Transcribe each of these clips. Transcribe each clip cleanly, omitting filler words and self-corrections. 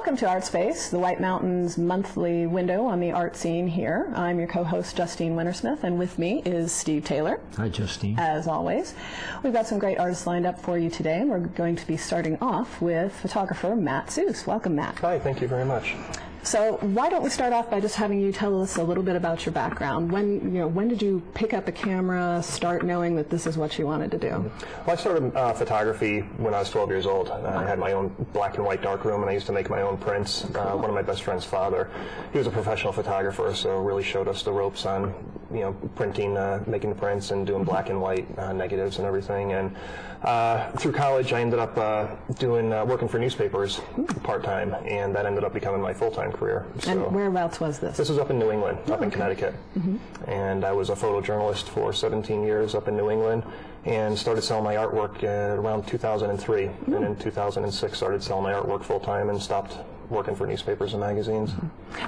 Welcome to Art Space, the White Mountains monthly window on the art scene here. I'm your co-host, Justine Wintersmith, and with me is Steve Taylor. Hi, Justine. As always. We've got some great artists lined up for you today, and we're going to be starting off with photographer Matt Suess. Welcome, Matt. Hi, thank you very much. So why don't we start off by just having you tell us a little bit about your background. When did you pick up a camera, start knowing that this is what you wanted to do? Well, I started photography when I was 12 years old. I had my own black and white darkroom, and I used to make my own prints. One of my best friend's father, he was a professional photographer, so really showed us the ropes on, printing, making the prints and doing black and white negatives and everything. And through college, I ended up working for newspapers part-time, and that ended up becoming my full-time career. So and whereabouts was this? This was up in New England, up in Connecticut. And I was a photojournalist for 17 years up in New England, and started selling my artwork around 2003. And in 2006 started selling my artwork full-time and stopped working for newspapers and magazines.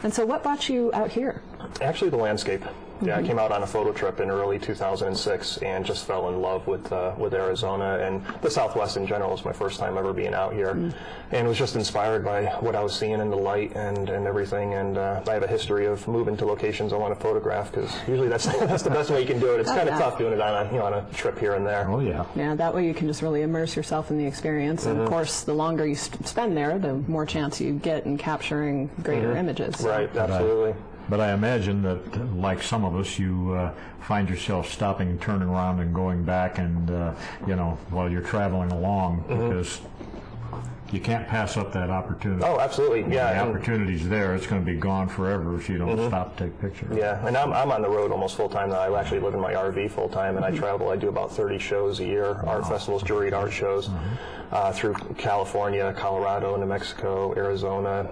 And so what brought you out here? Actually, the landscape. Yeah, I came out on a photo trip in early 2006 and just fell in love with Arizona, and the Southwest in general. It was my first time ever being out here, and was just inspired by what I was seeing in the light and everything. And I have a history of moving to locations I want to photograph, because usually that's the best way you can do it. It's kind of tough doing it on a trip here and there. Oh yeah. Yeah, that way you can just really immerse yourself in the experience. And of course, the longer you spend there, the more chance you get in capturing greater images. So. Right, absolutely. But I imagine that, like some of us, you find yourself stopping, turning around, and going back, and while you're traveling along, because you can't pass up that opportunity. Oh, absolutely. Yeah, the opportunity's there. It's going to be gone forever if you don't stop to take pictures. Yeah, and I'm on the road almost full time now. I actually live in my RV full time, and I travel. I do about 30 shows a year, art festivals, juried art shows, through California, Colorado, New Mexico, Arizona,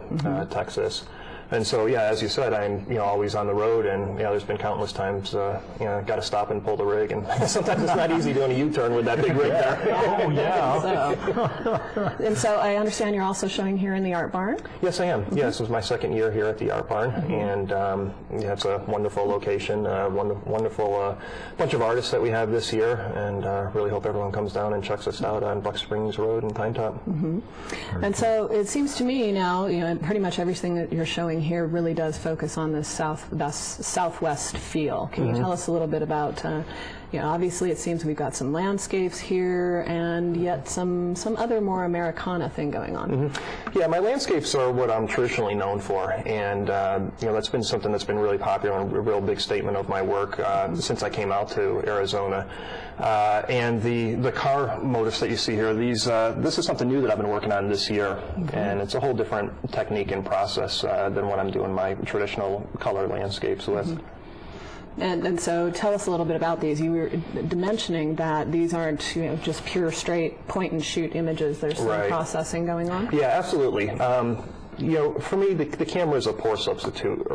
Texas. And so, yeah, as you said, I'm always on the road, and there's been countless times got to stop and pull the rig, and sometimes it's not easy doing a U-turn with that big rig there. Oh yeah. And so I understand you're also showing here in the Art Barn. Yes, I am. Yes, this was my second year here at the Art Barn, and it's a wonderful location, wonderful bunch of artists that we have this year, and really hope everyone comes down and checks us out on Buck Springs Road in Pine Top. And so it seems to me now, pretty much everything that you're showing here really does focus on this southwest feel. Can you tell us a little bit about, obviously it seems we've got some landscapes here, and yet some other more Americana thing going on. Yeah, my landscapes are what I'm traditionally known for, and that's been something that's been really popular and a real big statement of my work since I came out to Arizona. And the car motifs that you see here, this is something new that I've been working on this year, and it's a whole different technique and process than what I'm doing my traditional color landscapes with. And so tell us a little bit about these. You were mentioning that these aren't just pure straight point and shoot images. There's some processing going on. Yeah, absolutely. For me, the camera is a poor substitute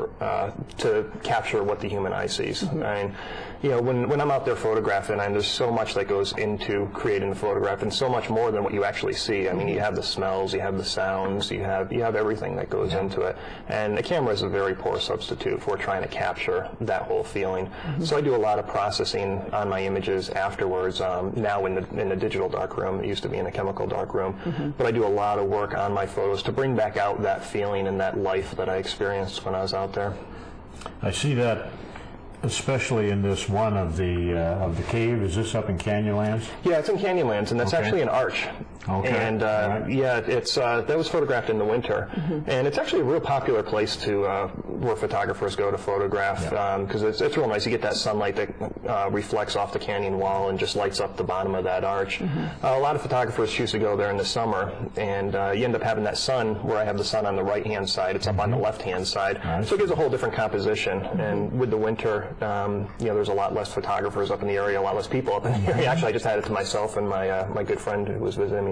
to capture what the human eye sees. When I'm out there photographing, there's so much that goes into creating the photograph, and so much more than what you actually see. I mean, you have the smells, you have the sounds, you have everything that goes into it. And the camera is a very poor substitute for trying to capture that whole feeling. So I do a lot of processing on my images afterwards. Now in the digital darkroom, it used to be in a chemical darkroom, but I do a lot of work on my photos to bring back out that feeling and that life that I experienced when I was out there. I see that, especially in this one of the cave. Is this up in Canyonlands? Yeah, it's in Canyonlands, and that's actually an arch. Okay. And yeah, it's that was photographed in the winter, and it's actually a real popular place to where photographers go to photograph, because it's real nice. You get that sunlight that reflects off the canyon wall and just lights up the bottom of that arch. A lot of photographers choose to go there in the summer, and you end up having that sun where I have the sun on the right-hand side. It's up on the left-hand side, so it gives a whole different composition. And with the winter, there's a lot less photographers up in the area, a lot less people up in the area. Actually, I just had it to myself, and my good friend who was visiting me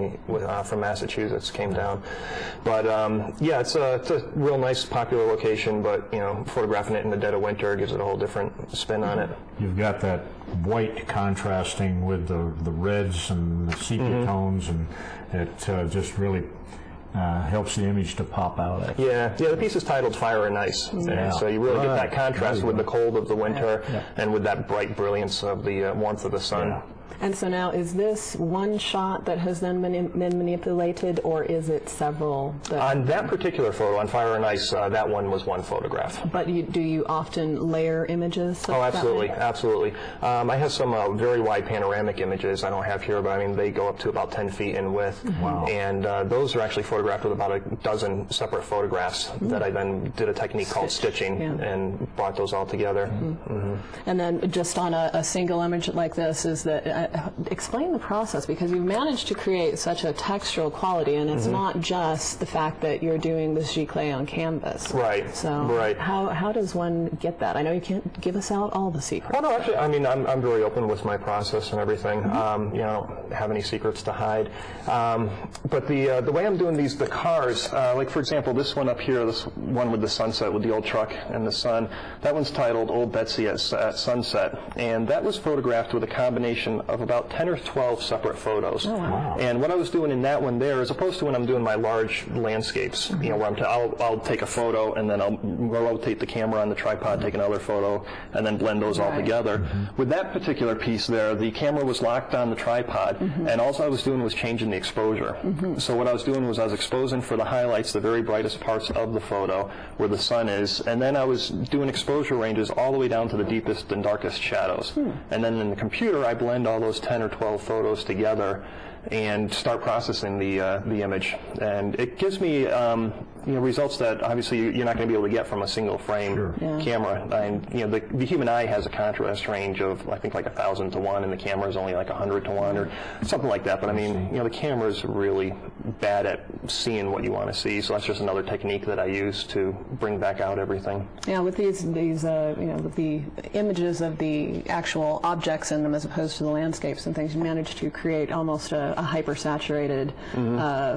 from Massachusetts came down. But yeah, it's a real nice, popular location, but photographing it in the dead of winter gives it a whole different spin on it. You've got that white contrasting with the reds and the sepia tones, and it just really helps the image to pop out. Yeah, the piece is titled Fire and Ice, and so you really get that contrast with the cold of the winter and with that bright brilliance of the warmth of the sun. And so now, is this one shot that has then been manipulated, or is it several? On that particular photo, on Fire and Ice, that one was one photograph. But do you often layer images? Oh, absolutely, absolutely. I have some very wide panoramic images I don't have here, but I mean, they go up to about 10 feet in width. Wow. And those are actually photographed with about a dozen separate photographs that I then did a technique called stitching and brought those all together. And then just on a single image like this, is that explain the process, because you've managed to create such a textural quality, and it's not just the fact that you're doing this giclée on canvas. Right. So how does one get that? I know you can't give us out all the secrets. Well, no, actually, I mean, I'm very open with my process and everything. You know, I don't have any secrets to hide. But the way I'm doing the cars, like for example, this one up here, this one with the sunset, with the old truck and the sun, that one's titled Old Betsy at Sunset, and that was photographed with a combination of about 10 or 12 separate photos. Oh, wow. And what I was doing in that one there, as opposed to when I'm doing my large landscapes, you know, where I'll take a photo and then I'll rotate the camera on the tripod, take another photo, and then blend those all together. With that particular piece there, the camera was locked on the tripod, and all I was doing was changing the exposure. So what I was doing was I was exposing for the highlights the very brightest parts of the photo where the sun is, and then I was doing exposure ranges all the way down to the deepest and darkest shadows. And then in the computer, I blend all those 10 or 12 photos together and start processing the image, and it gives me you know, results that obviously you're not going to be able to get from a single frame camera. And you know, the human eye has a contrast range of, I think, like 1,000 to 1, and the camera is only like 100 to 1 or something like that. But I mean, you know, the camera is really bad at seeing what you want to see, so that's just another technique that I use to bring back out everything. Yeah, with these you know, with the images of the actual objects in them as opposed to the landscapes and things, you manage to create almost a hyper-saturated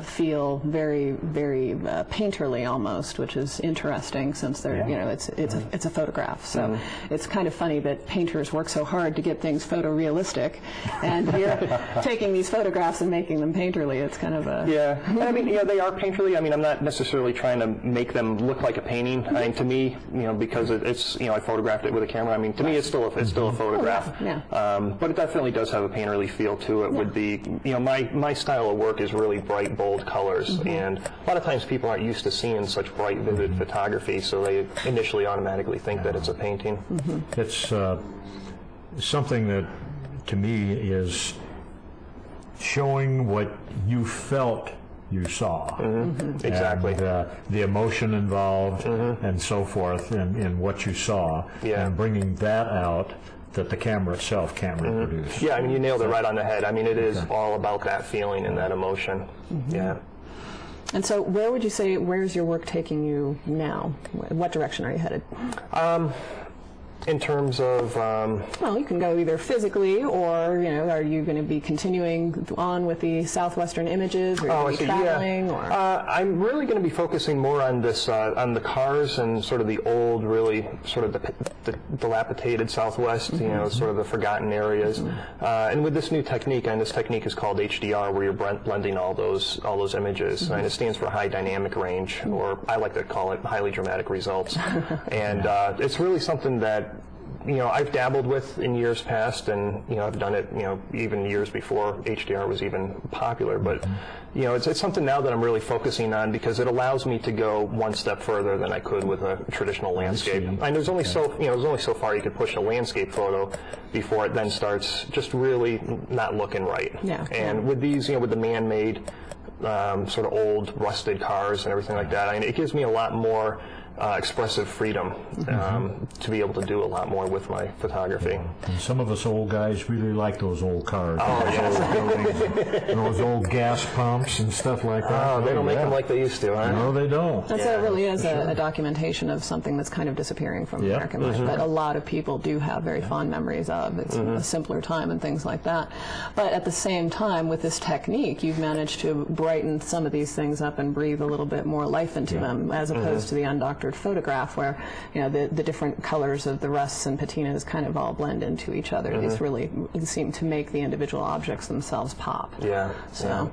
feel, very, very painterly almost, which is interesting since they're, you know, it's a photograph. So it's kind of funny that painters work so hard to get things photorealistic, and you're taking these photographs and making them painterly. It's kind of a and I mean, yeah, they are painterly. I mean, I'm not necessarily trying to make them look like a painting. I mean, to me, you know, because it's, you know, I photographed it with a camera. I mean, to me, it's still a photograph. But it definitely does have a painterly feel to it. With the, you know, my style of work is really bright, bold colors, and a lot of times people aren't used to seeing such bright, vivid photography, so they initially automatically think that it's a painting. It's something that, to me, is showing what you felt you saw. Exactly. And, the emotion involved and so forth in what you saw, and bringing that out that the camera itself can't reproduce. Yeah, I mean, you nailed it right on the head. I mean, it is all about that feeling and that emotion. Yeah. And so where would you say, where's your work taking you now? What direction are you headed? In terms of... well, you can go either physically, or, you know, are you going to be continuing on with the Southwestern images, or are you traveling? Or? I'm really going to be focusing more on this, on the cars and sort of the old, really sort of the dilapidated Southwest, you know, sort of the forgotten areas. And with this new technique, and this technique is called HDR, where you're blending all those images, and it stands for high dynamic range, or I like to call it highly dramatic results. And it's really something that, you know, I've dabbled with in years past, and, you know, I've done it, you know, even years before HDR was even popular. But, you know, it's something now that I'm really focusing on, because it allows me to go one step further than I could with a traditional landscape. And there's only so, you know, there's only so far you could push a landscape photo before it then starts just really not looking right. And with these, you know, with the man-made sort of old rusted cars and everything like that, I mean, it gives me a lot more expressive freedom to be able to do a lot more with my photography. And some of us old guys really like those old cars. Oh, yes. Those old gas pumps and stuff like that. Oh, they don't make them like they used to, huh? No, they don't. And so it really is a documentation of something that's kind of disappearing from American life, that a lot of people do have very fond memories of. It's a simpler time and things like that. But at the same time, with this technique, you've managed to brighten some of these things up and breathe a little bit more life into them, as opposed to the undoctored photograph, where, you know, the different colors of the rusts and patinas kind of all blend into each other. These really seem to make the individual objects themselves pop. So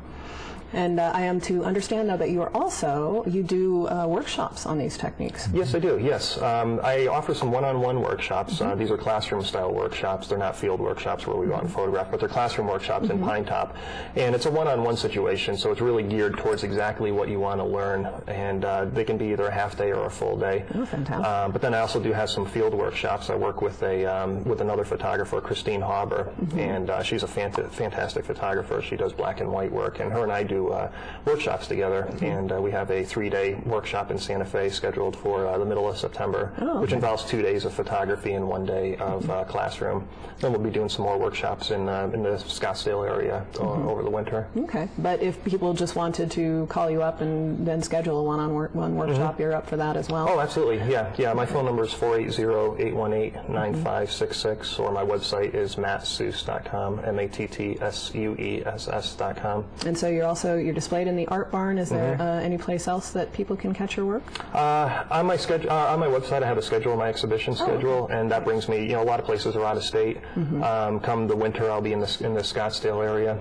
And I am to understand, though, that you do workshops on these techniques. Yes, I do, yes. I offer some one-on-one workshops. These are classroom-style workshops. They're not field workshops where we go out and photograph, but they're classroom workshops in Pine Top. And it's a one-on-one situation, so it's really geared towards exactly what you want to learn. And they can be either a half day or a full day. Oh, fantastic. But then I also do have some field workshops. I work with with another photographer, Christine Hauber, and she's a fantastic photographer. She does black and white work, and her and I do workshops together, and we have a 3-day workshop in Santa Fe scheduled for the middle of September, which involves 2 days of photography and 1 day of classroom. Then we'll be doing some more workshops in the Scottsdale area over the winter. Okay, but if people just wanted to call you up and then schedule a one-on-one workshop, you're up for that as well? Oh, absolutely, yeah. My phone number is 480-818-9566, or my website is mattsuess.com, MATTSUESS.com. And so you're displayed in the Art Barn. Is there any place else that people can catch your work? On my website, I have a schedule, my exhibition schedule, and that brings me. A lot of places are out of state. Come the winter, I'll be in the Scottsdale area,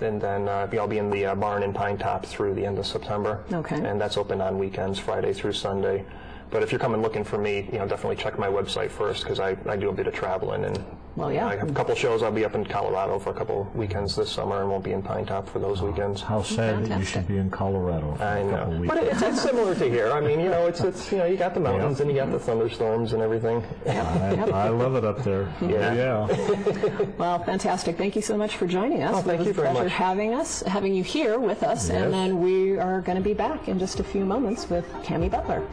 and then I'll be in the barn in Pine Top through the end of September. Okay. And that's open on weekends, Friday through Sunday. But if you're coming looking for me, definitely check my website first, because I do a bit of traveling, and well, yeah. I have a couple shows. I'll be up in Colorado for a couple weekends this summer, and won't be in Pine Top for those weekends. How sad that you should be in Colorado for a couple weeks. But it's similar to here. I mean, it's you got the mountains and you got the thunderstorms and everything. I love it up there. Yeah. Well, fantastic. Thank you so much for joining us. Thank you very much. It was a pleasure having you here with us, and then we are going to be back in just a few moments with Cammie Butler.